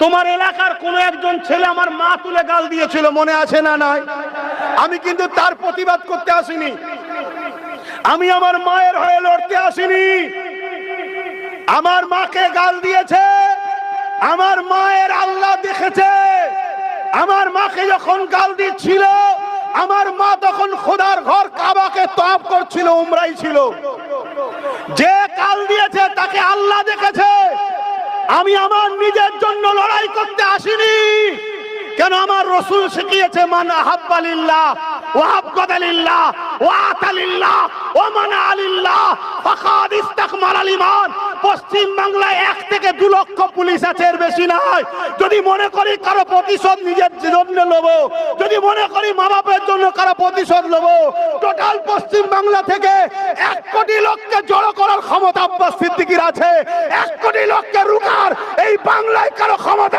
তোমার এলাকার কোন একজন ছেলে আমার মা তুলে গাল দিয়েছিল, মনে আছে না নাই? আমি কিন্তু তার প্রতিবাদ করতে আসিনি, আমি আমার মায়ের হয়ে লড়তে আসিনি। আমার মাকে গাল দিয়েছে, আমার মায়ের আল্লাহ দেখেছে। আমার মাকে যখন গাল দিচ্ছিল, আমার মা তখন খোদার ঘর কাবাকে তওয়াফ করছিল, উমরাই ছিল। যে গাল দিয়েছে তাকে আল্লাহ দেখেছে। আমি আমার নিজের জন্য লড়াই করতে আসিনি। কেন? আমার রাসূল শিখিয়েছে, মান আহাব্বা লিল্লাহ ওয়া আবগাদা লিল্লাহ ওয়া আতা লিল্লাহ ওয়া মানা লিল্লাহ ফাকাদ ইসতাকমালাল ঈমান। পশ্চিম বাংলায় 1 থেকে 2 লক্ষ পুলিশ আছে, এর বেশি নয়। যদি মনে করি কারো প্রতিশোধ নিজের জন্য নেব, যদি মনে করি মা বাপের জন্য কারো প্রতিশোধ নেব, টোটাল পশ্চিম বাংলা থেকে 1 কোটি লোককে জড়ো করার ক্ষমতা আব্বাস সিদ্দিকীর আছে। 1 কোটি লোককে রুখার এই বাংলায় কারো ক্ষমতা